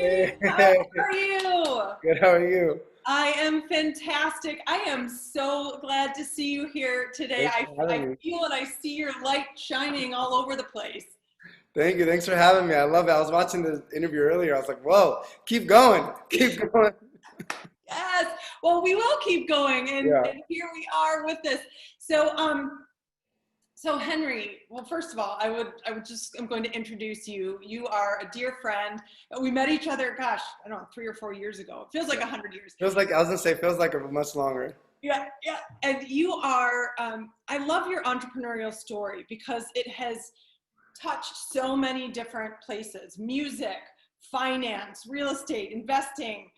Hey, How are you? good. How are you? I am fantastic. I am so glad to see you here today. Thanks I, for I having me. feel and I see your light shining all over the place. Thank you. Thanks for having me. I love it. I was watching the interview earlier. I was like, whoa, keep going. Keep going. Yes. Well, we will keep going, Yeah. and here we are with this. So, so Henry, well, first of all, I'm going to introduce you. You are a dear friend. We met each other, gosh, I don't know, 3 or 4 years ago. It feels like 100 years. Feels like, I was going to say, feels like a much longer. Yeah, yeah. And you are, I love your entrepreneurial story because it has touched so many different places: music, finance, real estate, investing,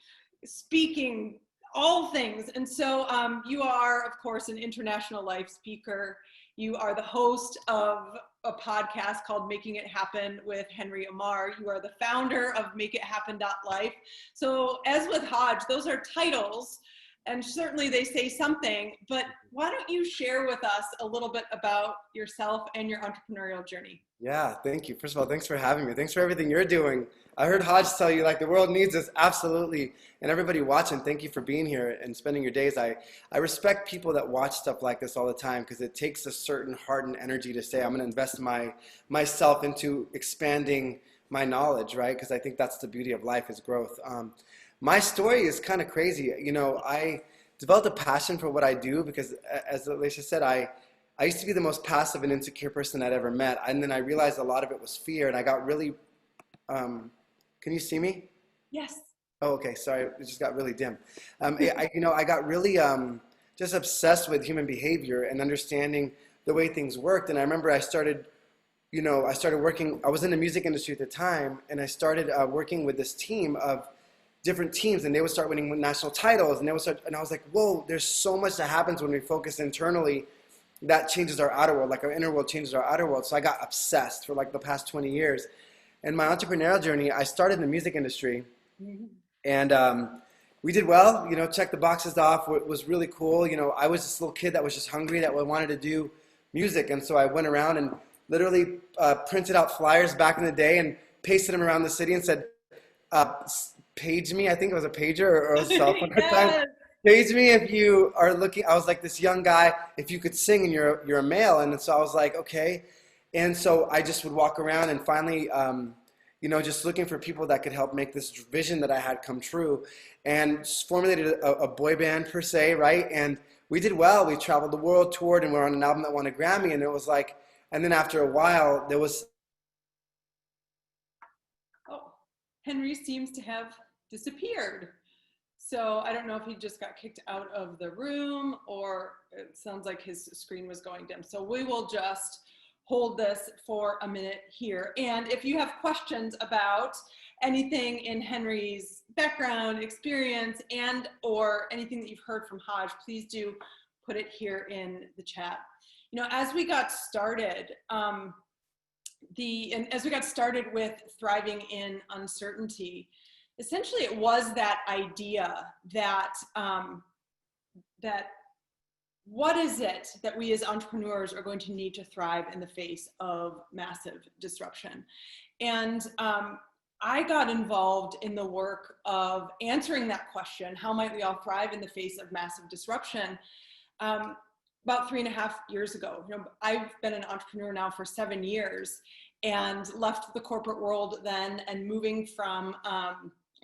speaking, all things. And so you are, of course, an international life speaker. You are the host of a podcast called Making It Happen with Henry Ammar. You are the founder of MakeItHappen.life. So as with Hodge, those are titles, and certainly they say something, but why don't you share with us a little bit about yourself and your entrepreneurial journey? Yeah, thank you. First of all, thanks for having me. Thanks for everything you're doing. I heard Hodge tell you, like, the world needs us, absolutely. And everybody watching, thank you for being here and spending your days. I respect people that watch stuff like this all the time because it takes a certain heart and energy to say, I'm going to invest myself into expanding my knowledge, right? Because I think that's the beauty of life is growth. My story is kind of crazy. You know, I developed a passion for what I do because, as Elatia said, I used to be the most passive and insecure person I'd ever met. And then I realized a lot of it was fear. And I got really, can you see me? Yes. Oh, okay. Sorry. It just got really dim. I got really just obsessed with human behavior and understanding the way things worked. And I remember I started working, I was in the music industry at the time, and I started working with this team of different teams, and they would start winning national titles, and and I was like, whoa, there's so much that happens when we focus internally that changes our outer world, like our inner world changes our outer world. So I got obsessed for like the past 20 years. And my entrepreneurial journey, I started in the music industry, and we did well, checked the boxes off. It was really cool. I was this little kid that was just hungry, that wanted to do music. And so I went around and literally printed out flyers back in the day and pasted them around the city and said, page me. I think it was a pager or a cell phone at the time. Page me if you are looking. I was like this young guy, if you could sing and you're a male. And so I was like, okay. And so I just would walk around and finally, just looking for people that could help make this vision that I had come true, and formulated a boy band per se, right? And we did well. We traveled the world, toured, and we're on an album that won a Grammy. And it was like, and then after a while, there was. Oh, Henry seems to have disappeared. So I don't know if he just got kicked out of the room, or it sounds like his screen was going dim. So we will just hold this for a minute here. And if you have questions about anything in Henry's background, experience, and or anything that you've heard from Hodge, please do put it here in the chat. As we got started, as we got started with thriving in uncertainty, essentially it was that idea that what is it that we as entrepreneurs are going to need to thrive in the face of massive disruption? And I got involved in the work of answering that question: how might we all thrive in the face of massive disruption? About 3.5 years ago. I've been an entrepreneur now for 7 years, and left the corporate world then, and moving from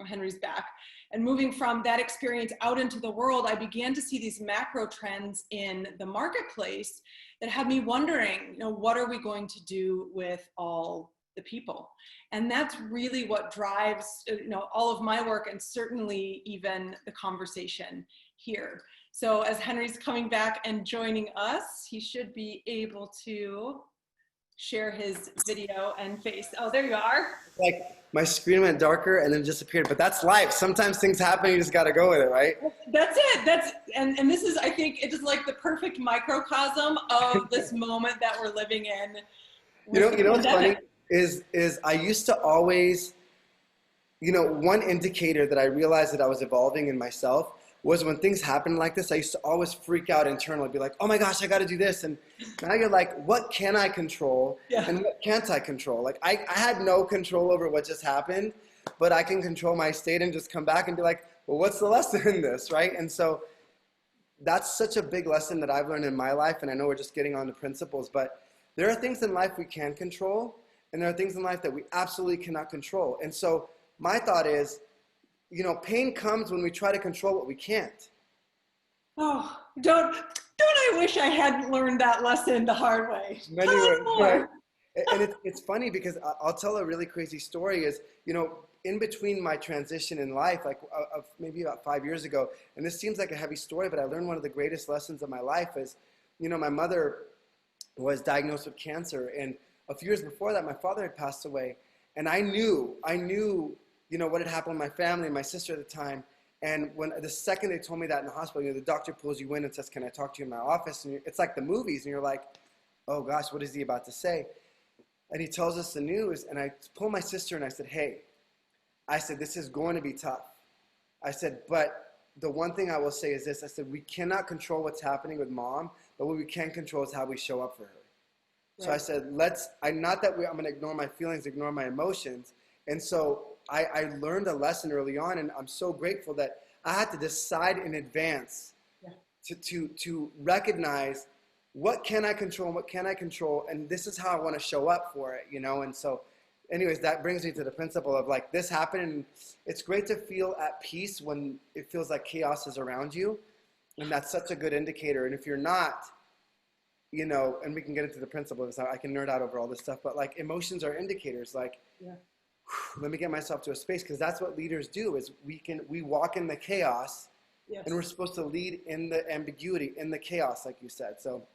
Henry's back. And moving from that experience out into the world, I began to see these macro trends in the marketplace that had me wondering, what are we going to do with all the people? And that's really what drives, all of my work, and certainly even the conversation here. So as Henry's coming back and joining us, he should be able to share his video and face. Oh, there you are. Like, my screen went darker and then disappeared, but that's life. Sometimes things happen, you just got to go with it, right? That's it. And this is, I think, it is like the perfect microcosm of this moment that we're living in. What's funny is I used to always, one indicator that I realized that I was evolving in myself was when things happen like this. I used to always freak out internally, be like, oh my gosh, I got to do this. And now you're like, what can I control and what can't I control? Like I had no control over what just happened, but I can control my state and just come back and be like, well, what's the lesson in this, right? And so that's such a big lesson that I've learned in my life, and I know we're just getting on the principles, but there are things in life we can control, and there are things in life that we absolutely cannot control. And so my thought is, you know, pain comes when we try to control what we can't. Oh, don't I wish I hadn't learned that lesson the hard way. Many Tell us ways, more. and it's funny because I'll tell a really crazy story is, you know, in between my transition in life, like of maybe about 5 years ago, and this seems like a heavy story, but I learned one of the greatest lessons of my life is, you know, my mother was diagnosed with cancer, and a few years before that, my father had passed away, and I knew, you know, what had happened with my family and my sister at the time. And when the second they told me that in the hospital, you know, the doctor pulls you in and says, "Can I talk to you in my office?" And it's like the movies, and you're like, "Oh gosh, what is he about to say?" And he tells us the news, and I pulled my sister and I said, "Hey," I said, "this is going to be tough." I said, "But the one thing I will say is this." I said, "We cannot control what's happening with mom, but what we can control is how we show up for her." Right. So I said, I'm going to ignore my feelings, ignore my emotions. And so I learned a lesson early on, and I'm so grateful that I had to decide in advance to recognize what can I control and what can I control, and this is how I want to show up for it, you know. And so anyways, that brings me to the principle of like this happened, and it's great to feel at peace when it feels like chaos is around you, and that's such a good indicator. And if you're not, you know, and we can get into the principles, I can nerd out over all this stuff, but like emotions are indicators, like let me get myself to a space, because that's what leaders do is we walk in the chaos, and we're supposed to lead in the ambiguity, in the chaos, like you said. So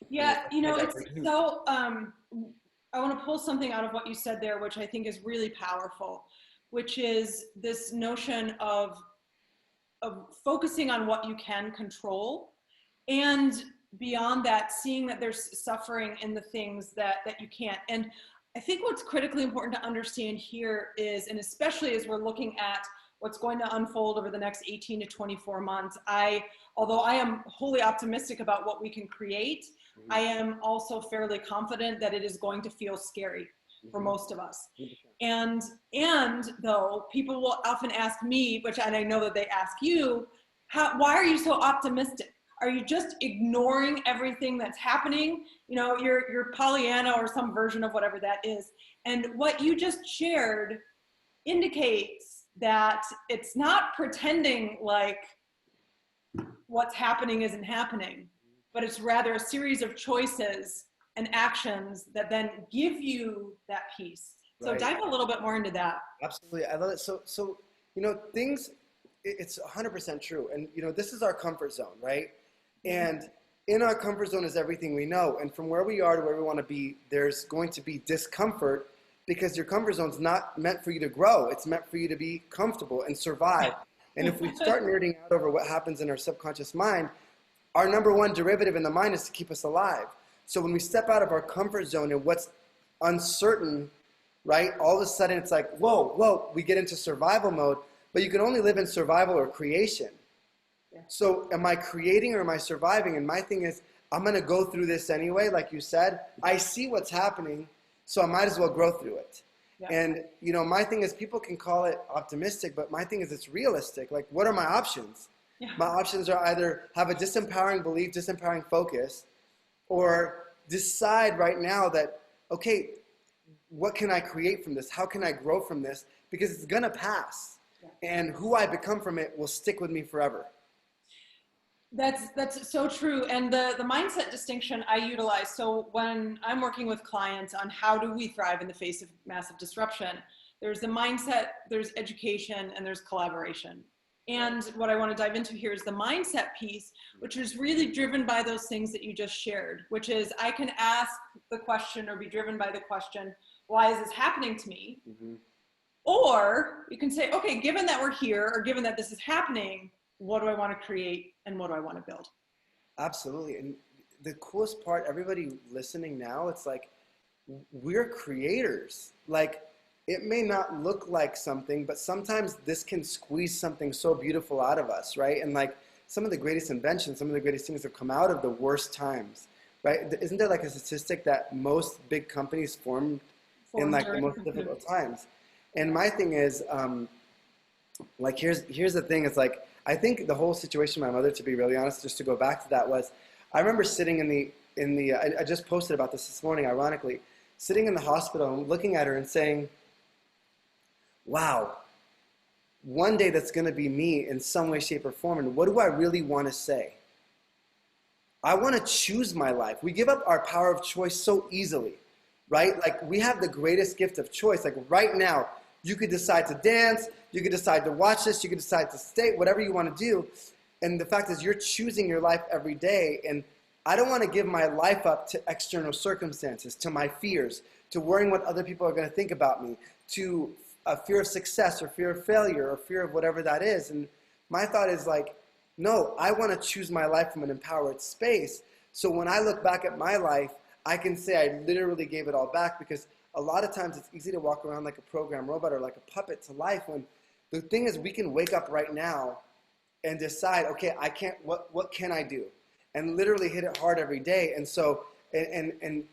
yeah, you know, it's so I want to pull something out of what you said there, which I think is really powerful, which is this notion of focusing on what you can control, and beyond that, seeing that there's suffering in the things that you can't. And I think what's critically important to understand here is, and especially as we're looking at what's going to unfold over the next 18 to 24 months, although I am wholly optimistic about what we can create, I am also fairly confident that it is going to feel scary for most of us. And though people will often ask me, and I know that they ask you, why are you so optimistic? Are you just ignoring everything that's happening? You know, you're Pollyanna or some version of whatever that is. And what you just shared indicates that it's not pretending like what's happening isn't happening, but it's rather a series of choices and actions that then give you that peace. So dive a little bit more into that. Absolutely. I love it. So you know, it's 100% true. And, you know, this is our comfort zone, right? And in our comfort zone is everything we know. And from where we are to where we want to be, there's going to be discomfort, because your comfort zone's not meant for you to grow. It's meant for you to be comfortable and survive. And if we start nerding out over what happens in our subconscious mind, our number one derivative in the mind is to keep us alive. So when we step out of our comfort zone and what's uncertain, right, all of a sudden it's like, whoa, we get into survival mode, but you can only live in survival or creation. So am I creating or am I surviving? And my thing is, I'm going to go through this anyway. Like you said, I see what's happening, so I might as well grow through it. And, you know, my thing is, people can call it optimistic, but my thing is it's realistic. Like, what are my options? My options are either have a disempowering belief, disempowering focus, or decide right now that, okay, what can I create from this? How can I grow from this? Because it's going to pass. And who I become from it will stick with me forever. That's so true. And the mindset distinction I utilize, so when I'm working with clients on how do we thrive in the face of massive disruption, there's the mindset, there's education, and there's collaboration. And what I want to dive into here is the mindset piece, which is really driven by those things that you just shared, which is I can ask the question or be driven by the question, why is this happening to me? Or you can say, okay, given that we're here, or given that this is happening, what do I want to create and what do I want to build? Absolutely. And the coolest part, everybody listening now, it's like, we're creators. Like, it may not look like something, but sometimes this can squeeze something so beautiful out of us, right? And like some of the greatest inventions, some of the greatest things have come out of the worst times, right? Isn't there like a statistic that most big companies formed in like the most difficult times? And my thing is, like, here's the thing. It's like, I think the whole situation with my mother, to be really honest, just to go back to that, was I remember sitting I just posted about this morning, ironically, sitting in the hospital and looking at her and saying, wow, one day that's going to be me in some way, shape, or form. And what do I really want to say? I want to choose my life. We give up our power of choice so easily, right? Like, we have the greatest gift of choice. Like, right now, you could decide to dance, you could decide to watch this, you could decide to stay, whatever you want to do. And the fact is, you're choosing your life every day. And I don't want to give my life up to external circumstances, to my fears, to worrying what other people are going to think about me, to a fear of success or fear of failure or fear of whatever that is. And my thought is like, no, I want to choose my life from an empowered space. So when I look back at my life, I can say I literally gave it all back, because a lot of times it's easy to walk around like a program robot or like a puppet to life, when the thing is, we can wake up right now and decide, okay, what can I do? And literally hit it hard every day. And so, and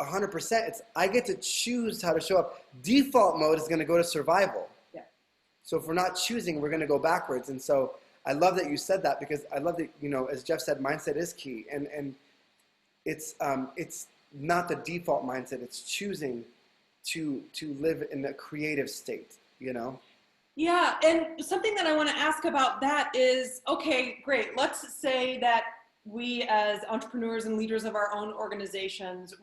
100%, I get to choose how to show up. Default mode is going to go to survival. Yeah. So if we're not choosing, we're going to go backwards. And so I love that you said that, because I love that, as Jeff said, mindset is key. And it's not the default mindset. It's choosing to live in a creative state, Yeah, and something that I want to ask about that is, okay, great. Let's say that we as entrepreneurs and leaders of our own organizations,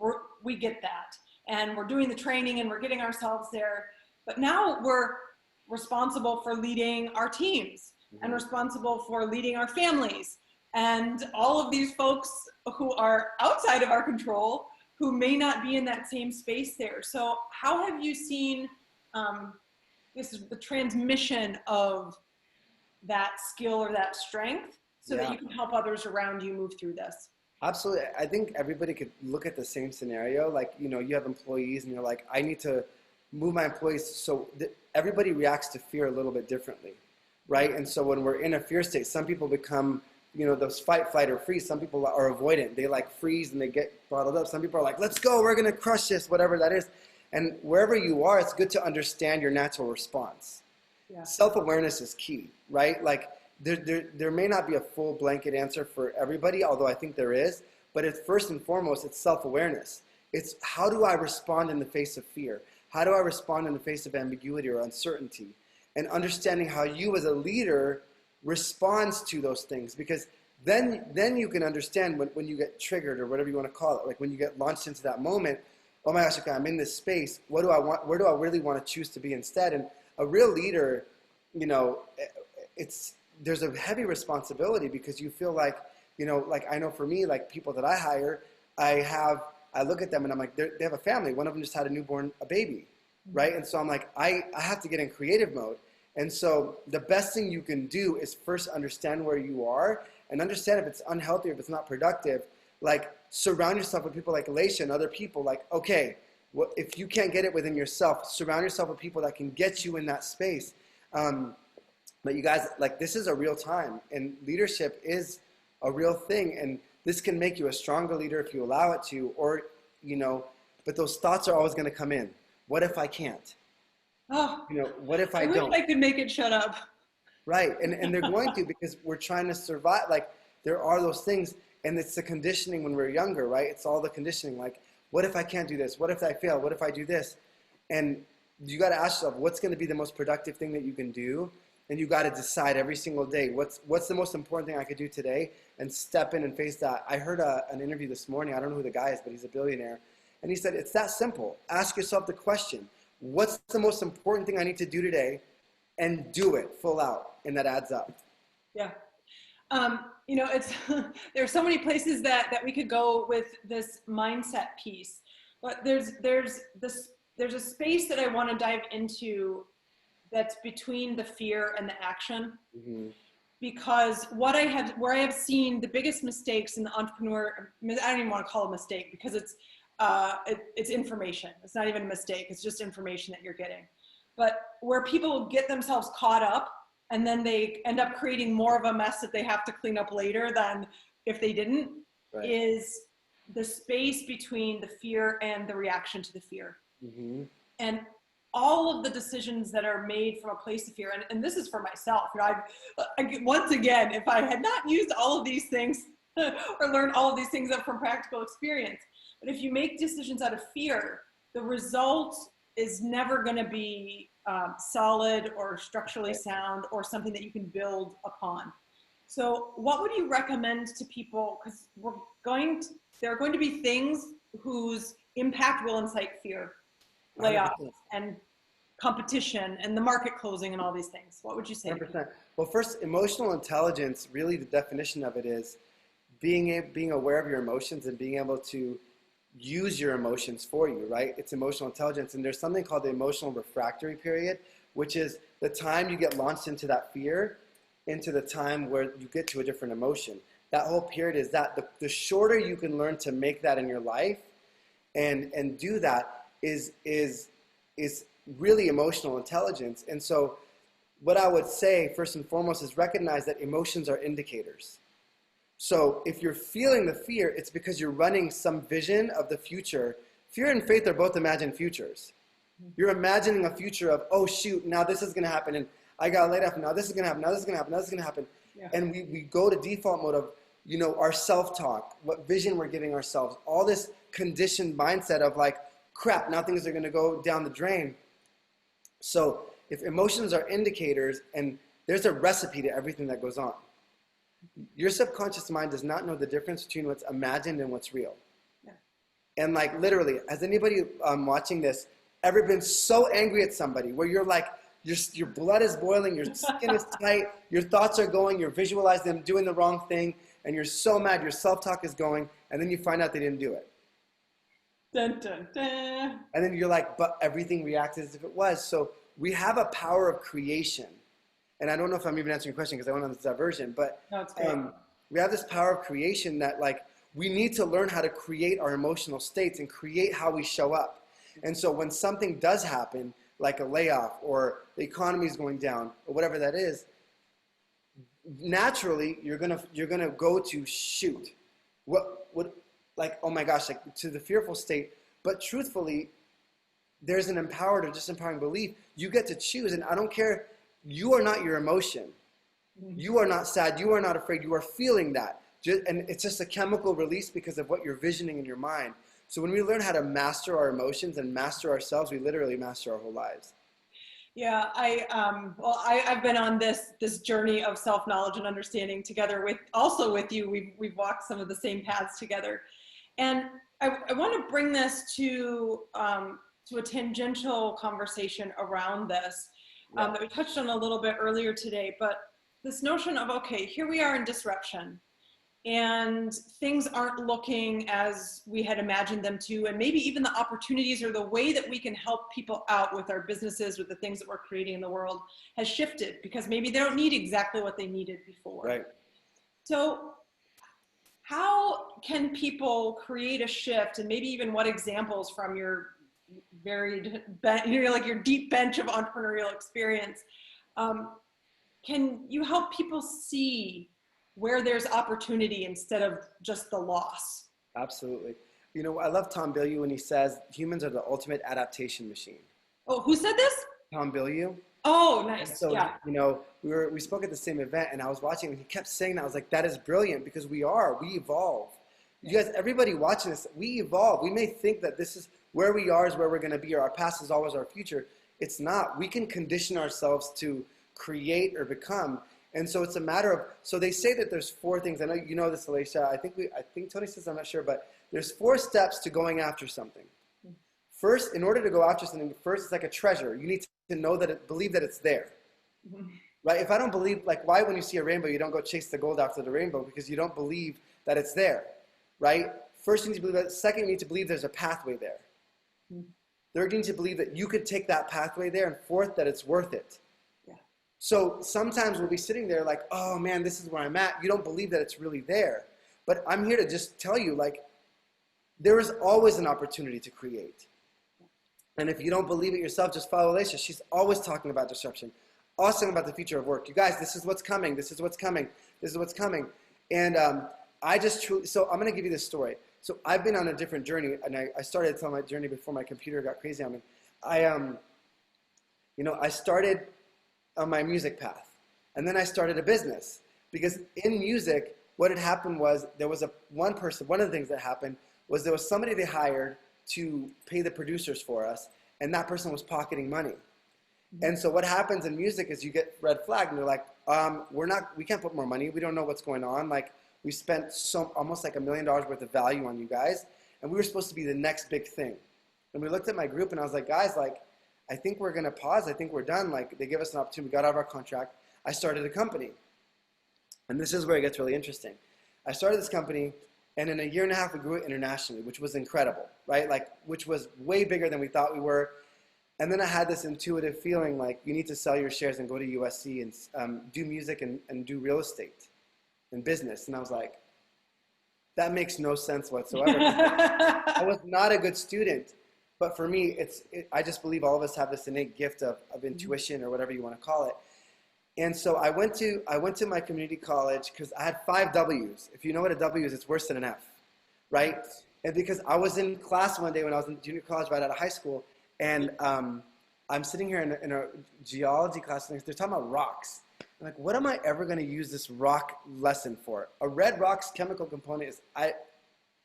we get that. And we're doing the training and we're getting ourselves there. But now we're responsible for leading our teams and responsible for leading our families and all of these folks who are outside of our control, who may not be in that same space there. So how have you seen this is the transmission of that skill or that strength so that you can help others around you move through this? Absolutely. I think everybody could look at the same scenario. Like, you have employees and you're like, I need to move my employees. So everybody reacts to fear a little bit differently, right? And so when we're in a fear state, some people become, those fight, flight, or freeze. Some people are avoidant. They like freeze and they get bottled up. Some people are like, let's go, we're going to crush this, whatever that is. And wherever you are, it's good to understand your natural response. Yeah. Self-awareness is key, right? Like, there may not be a full blanket answer for everybody, although I think there is, but it's first and foremost, it's self-awareness. It's, how do I respond in the face of fear? How do I respond in the face of ambiguity or uncertainty? And understanding how you as a leader responds to those things, because then you can understand when you get triggered, or whatever you want to call it, like when you get launched into that moment, oh my gosh, okay, I'm in this space, what do I want, where do I really want to choose to be instead? And a real leader, there's a heavy responsibility, because you feel like, like I know for me, like people that I hire, I look at them and I'm like, they have a family. One of them just had a baby, right? And so I'm like, I have to get in creative mode. And so the best thing you can do is first understand where you are and understand if it's unhealthy, if it's not productive. Like, surround yourself with people like Elatia and other people. Like, okay, if you can't get it within yourself, surround yourself with people that can get you in that space. But you guys, like, this is a real time, and leadership is a real thing. And this can make you a stronger leader if you allow it to, or, but those thoughts are always going to come in. What if I can't? Oh, what if I don't? wish I could make it shut up. Right, and they're going to, because we're trying to survive. Like, there are those things, and it's the conditioning when we're younger, right? It's all the conditioning. Like, what if I can't do this? What if I fail? What if I do this? And you got to ask yourself, what's going to be the most productive thing that you can do? And you got to decide every single day, what's the most important thing I could do today, and step in and face that. I heard an interview this morning. I don't know who the guy is, but he's a billionaire. And he said, it's that simple. Ask yourself the question, what's the most important thing I need to do today? And do it full out, and that adds up. Yeah. It's there's so many places that we could go with this mindset piece, but there's a space that I want to dive into that's between the fear and the action. Mm-hmm. Because where I have seen the biggest mistakes in the entrepreneur, I don't even want to call it a mistake, because it's information. It's not even a mistake. It's just information that you're getting. But where people get themselves caught up, and then they end up creating more of a mess that they have to clean up later than if they didn't, right, is the space between the fear and the reaction to the fear. Mm-hmm. And all of the decisions that are made from a place of fear, and this is for myself, you know, once again, if I had not used all of these things or learned all of these things up from practical experience, but if you make decisions out of fear, the result is never going to be solid or structurally sound or something that you can build upon. So what would you recommend to people? Because there are going to be things whose impact will incite fear, layoffs 100%. and competition and the market closing and all these things. What would you say? 100%. Well, first, emotional intelligence, really the definition of it is being aware of your emotions and being able to use your emotions for you, right? It's emotional intelligence. And there's something called the emotional refractory period, which is the time you get launched into that fear, into the time where you get to a different emotion. That whole period is that the shorter you can learn to make that in your life and do that is really emotional intelligence. And so what I would say first and foremost is recognize that emotions are indicators. So if you're feeling the fear, it's because you're running some vision of the future. Fear and faith are both imagined futures. You're imagining a future of, oh shoot, now this is going to happen, and I got laid off, now this is going to happen, now this is going to happen, now this is going to happen. Yeah. And we go to default mode of, you know, our self-talk, what vision we're giving ourselves, all this conditioned mindset of like, crap, now things are going to go down the drain. So if emotions are indicators, and there's a recipe to everything that goes on. Your subconscious mind does not know the difference between what's imagined and what's real. Yeah. And like literally, has anybody watching this ever been so angry at somebody where you're like, your blood is boiling, your skin is tight, your thoughts are going, you're visualizing them doing the wrong thing, and you're so mad, your self-talk is going, and then you find out they didn't do it. Dun, dun, dun. And then you're like, but everything reacts as if it was. So we have a power of creation. And I don't know if I'm even answering your question because I went on this diversion, but No, it's great. we have this power of creation that like we need to learn how to create our emotional states and create how we show up. And so when something does happen, like a layoff or the economy is going down or whatever that is, naturally you're gonna go to shoot. What like, oh my gosh, like to the fearful state. But truthfully, there's an empowered or disempowering belief. You get to choose, and I don't care. You are not your emotion. You are not sad. You are not afraid. You are feeling that. And it's just a chemical release because of what you're visioning in your mind. So when we learn how to master our emotions and master ourselves, we literally master our whole lives. Yeah, I've been on this journey of self-knowledge and understanding together with you. We've walked some of the same paths together. And I want to bring this to a tangential conversation around this. That we touched on a little bit earlier today, but this notion of, okay, here we are in disruption and things aren't looking as we had imagined them to, and maybe even the opportunities or the way that we can help people out with our businesses, with the things that we're creating in the world has shifted because maybe they don't need exactly what they needed before. Right. So how can people create a shift, and maybe even what examples from your varied, like your deep bench of entrepreneurial experience, can you help people see where there's opportunity instead of just the loss? Absolutely. You know, I love Tom Bilyeu when he says humans are the ultimate adaptation machine. Oh, who said this? Tom Bilyeu. Oh, nice. So, yeah. you know, we spoke at the same event, and I was watching, and he kept saying that. I was like, that is brilliant, because we evolve. You guys, everybody watching this, we evolve. We may think that this is where we are is where we're going to be, or our past is always our future. It's not. We can condition ourselves to create or become. And so it's a matter of, so they say that there's 4 things. I know you know this, Elatia. I think Tony says, I'm not sure, but there's 4 steps to going after something. First, in order to go after something, first it's like a treasure. You need to know that believe that it's there. Right? If I don't believe, like why when you see a rainbow, you don't go chase the gold after the rainbow? Because you don't believe that it's there. Right? First, you need to believe that. Second, you need to believe there's a pathway there. Third, you need to believe that you could take that pathway there. And fourth, that it's worth it. Yeah. So sometimes we'll be sitting there like, oh man, this is where I'm at. You don't believe that it's really there. But I'm here to just tell you, like, there is always an opportunity to create. And if you don't believe it yourself, just follow Elatia. She's always talking about disruption. Always talking about the future of work. You guys, this is what's coming. This is what's coming. This is what's coming. And I just truly, so I'm going to give you this story. So I've been on a different journey, and I started telling my journey before my computer got crazy on me. I started on my music path, and then I started a business, because in music, what had happened was there was one of the things that happened was there was somebody they hired to pay the producers for us, and that person was pocketing money. And so what happens in music is you get red flagged, and they're like, we can't put more money. We don't know what's going on. Like, we spent almost like $1 million worth of value on you guys, and we were supposed to be the next big thing. And we looked at my group, and I was like, guys, like, I think we're going to pause. I think we're done. Like, they gave us an opportunity. We got out of our contract. I started a company. And this is where it gets really interesting. I started this company, and in a year and a half, we grew it internationally, which was incredible, right? Like, which was way bigger than we thought we were. And then I had this intuitive feeling like, you need to sell your shares and go to USC and do music and do real estate and business. And I was like, that makes no sense whatsoever. I was not a good student. But for me, I just believe all of us have this innate gift of intuition, or whatever you want to call it. And so I went to my community college because I had 5 W's. If you know what a W is, it's worse than an F, right? And because I was in class one day when I was in junior college right out of high school, and I'm sitting here in a geology class, and they're talking about rocks. I'm like, what am I ever going to use this rock lesson for? A red rock's chemical component is,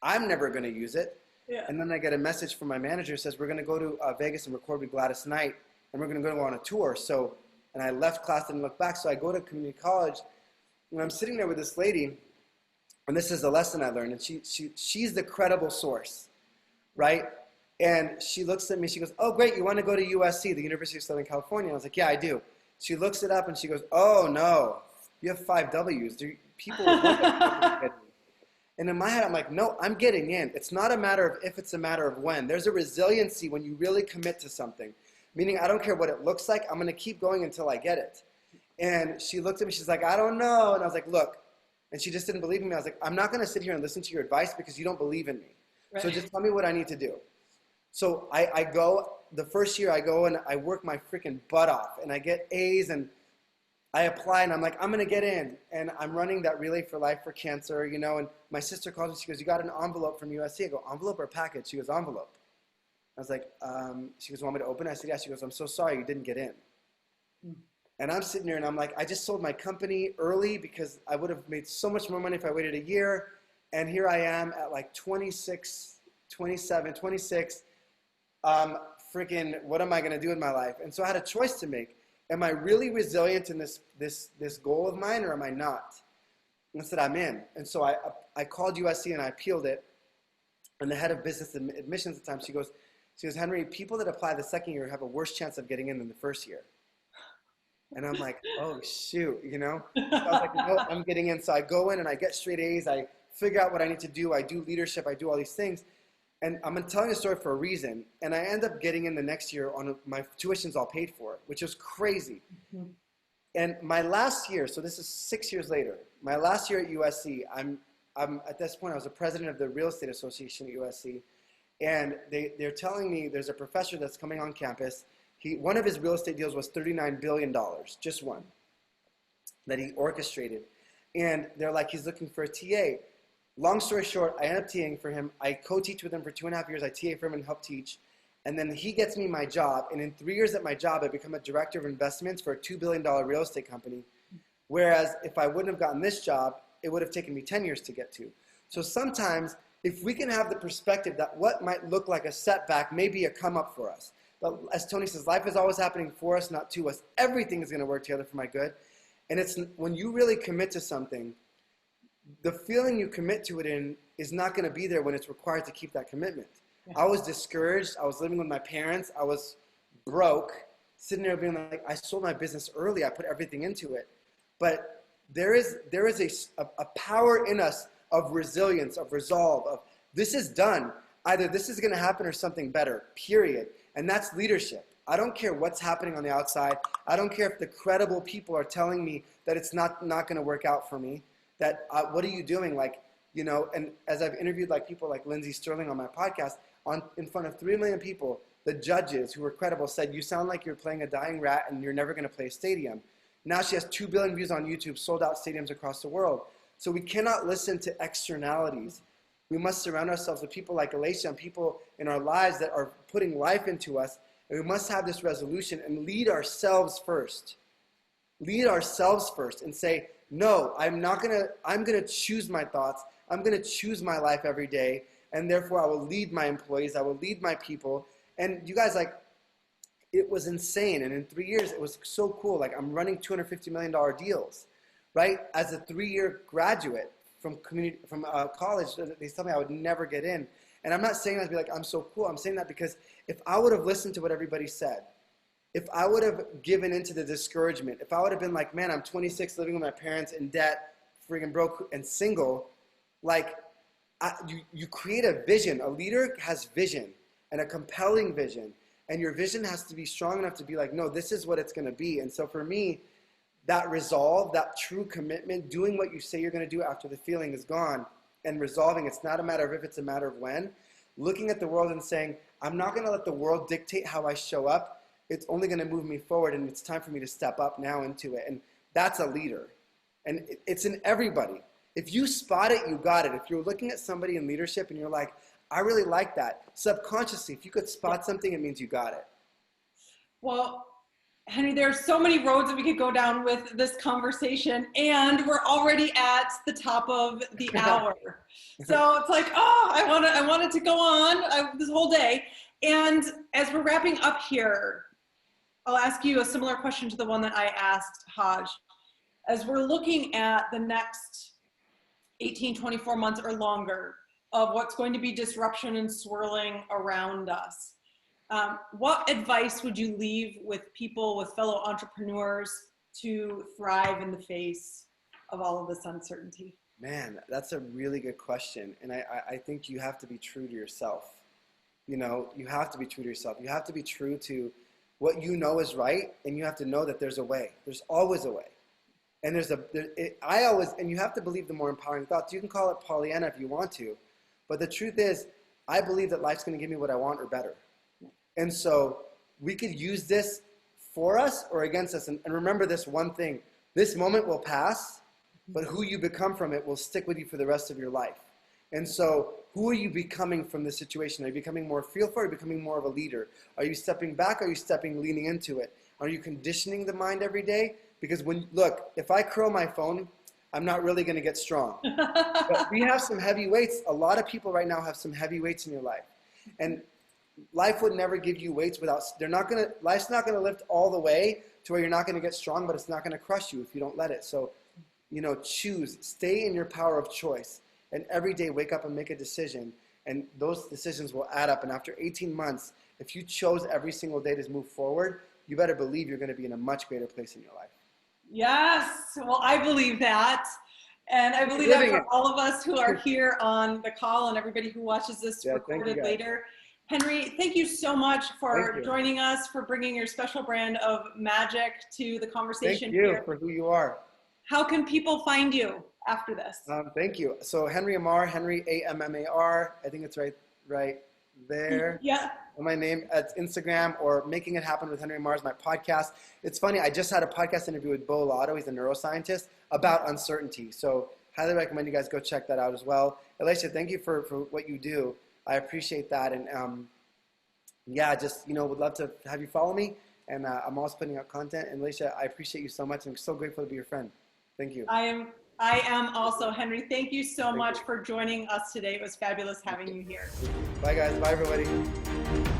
I'm never going to use it. Yeah. And then I get a message from my manager who says, we're going to go to Vegas and record with Gladys Knight, and we're going to go on a tour. And I left class and looked back. So I go to community college, and I'm sitting there with this lady, and this is the lesson I learned. And she's the credible source, right? And she looks at me, she goes, oh, great, you want to go to USC, the University of Southern California? I was like, yeah, I do. She looks it up, and she goes, oh, no, you have 5 W's. People would want to get me. And in my head, I'm like, no, I'm getting in. It's not a matter of if, it's a matter of when. There's a resiliency when you really commit to something. Meaning, I don't care what it looks like. I'm going to keep going until I get it. And she looked at me. She's like, I don't know. And I was like, look. And she just didn't believe in me. I was like, I'm not going to sit here and listen to your advice because you don't believe in me. Right. So just tell me what I need to do. So I go, the first year I go and I work my freaking butt off. And I get A's, and I apply, and I'm like, I'm going to get in. And I'm running that Relay for Life for cancer, and my sister calls me. She goes, you got an envelope from USC? I go, envelope or package? She goes, envelope. I was like, she goes, want me to open it? I said, yeah. She goes, I'm so sorry you didn't get in. And I'm sitting there, and I'm like, I just sold my company early because I would have made so much more money if I waited a year. And here I am at like 26, 27, 26. Freaking, what am I going to do in my life? And so I had a choice to make. Am I really resilient in this goal of mine, or am I not? And I said, I'm in. And so I called USC and I appealed it. And the head of business admissions at the time, she goes, Henry, people that apply the second year have a worse chance of getting in than the first year. And I'm like, oh, shoot, So I was like, no, I'm getting in. So I go in and I get straight A's. I figure out what I need to do. I do leadership. I do all these things. And I'm telling the story for a reason. And I end up getting in the next year on my tuition's all paid for, which was crazy. Mm-hmm. And my last year, so this is 6 years later, my last year at USC, I'm at this point, I was the president of the Real Estate Association at USC. And they're telling me there's a professor that's coming on campus. One of his real estate deals was $39 billion, just one, that he orchestrated. And they're like, he's looking for a TA. Long story short, I end up TAing for him. I co-teach with him for 2.5 years. I TA for him and help teach. And then he gets me my job. And in 3 years at my job, I become a director of investments for a $2 billion real estate company. Whereas if I wouldn't have gotten this job, it would have taken me 10 years to get to. So sometimes, if we can have the perspective that what might look like a setback may be a come up for us. But as Tony says, life is always happening for us, not to us. Everything is going to work together for my good. And it's when you really commit to something, the feeling you commit to it in is not going to be there when it's required to keep that commitment. Yeah. I was discouraged. I was living with my parents. I was broke, sitting there being like, I sold my business early. I put everything into it. But there is a power in us of resilience, of resolve, of this is done. Either this is going to happen or something better, period. And that's leadership. I don't care what's happening on the outside. I don't care if the credible people are telling me that it's not going to work out for me. That what are you doing? And as I've interviewed people like Lindsay Sterling on my podcast, in front of 3 million people, the judges who were credible said, you sound like you're playing a dying rat and you're never going to play a stadium. Now she has 2 billion views on YouTube, sold out stadiums across the world. So we cannot listen to externalities. We must surround ourselves with people like Elatia and people in our lives that are putting life into us And we must have this resolution and lead ourselves first. Lead ourselves first and say, no, I'm going to choose my thoughts. I'm going to choose my life every day. And therefore, I will lead my employees. I will lead my people. And you guys, like, it was insane. And in 3 years, it was so cool. Like, I'm running $250 million deals, right? As a 3-year graduate from college, they told me I would never get in. And I'm not saying that to be like, I'm so cool. I'm saying that because if I would have listened to what everybody said, if I would have given into the discouragement, if I would have been like, man, I'm 26, living with my parents in debt, freaking broke and single, like, you create a vision. A leader has vision, and a compelling vision. And your vision has to be strong enough to be like, no, this is what it's going to be. And so for me, that resolve, that true commitment, doing what you say you're going to do after the feeling is gone, and resolving, it's not a matter of if, it's a matter of when. Looking at the world and saying, I'm not going to let the world dictate how I show up. It's only going to move me forward, and it's time for me to step up now into it. And that's a leader. And it's in everybody. If you spot it, you got it. If you're looking at somebody in leadership and you're like, I really like that, subconsciously, if you could spot something, it means you got it. Well, Henry, there's so many roads that we could go down with this conversation, and we're already at the top of the hour. So it's like, oh, I wanted to go on this whole day. And as we're wrapping up here, I'll ask you a similar question to the one that I asked Haj. As we're looking at the next 18, 24 months or longer of what's going to be disruption and swirling around us, what advice would you leave with people, with fellow entrepreneurs, to thrive in the face of all of this uncertainty? Man, that's a really good question. And I think you have to be true to yourself. You know, you have to be true to yourself. You have to be true to what you know is right, and you have to know that there's a way. There's always a way. And and you have to believe the more empowering thoughts. You can call it Pollyanna if you want to, but the truth is, I believe that life's going to give me what I want or better. And so we could use this for us or against us. And remember this one thing: this moment will pass, but who you become from it will stick with you for the rest of your life. And so who are you becoming from this situation? Are you becoming more fearful? Or are you becoming more of a leader? Are you stepping back? Or are you leaning into it? Are you conditioning the mind every day? Because look, if I curl my phone, I'm not really going to get strong. But we have some heavy weights. A lot of people right now have some heavy weights in your life. And life would never give you weights life's not going to lift all the way to where you're not going to get strong, but it's not going to crush you if you don't let it. So, stay in your power of choice. And every day wake up and make a decision. And those decisions will add up. And after 18 months, if you chose every single day to move forward, you better believe you're going to be in a much greater place in your life. Yes. Well, I believe that. And I believe that for all of us who are here on the call and everybody who watches this recorded later. Henry, thank you so much for joining us, for bringing your special brand of magic to the conversation. Thank you for who you are. How can people find you after this? Thank you. So Henry Ammar, Henry Ammar, I think it's right there. Yeah. My name at Instagram, or Making It Happen with Henry Ammar is my podcast. It's funny, I just had a podcast interview with Bo Lotto, he's a neuroscientist, about uncertainty. So highly recommend you guys go check that out as well. Elatia, thank you for what you do. I appreciate that. And would love to have you follow me. And I'm always putting out content. And Elatia, I appreciate you so much. I'm so grateful to be your friend. Thank you. I am also. Henry, thank you so much for joining us today. It was fabulous having you here. Bye guys. Bye everybody.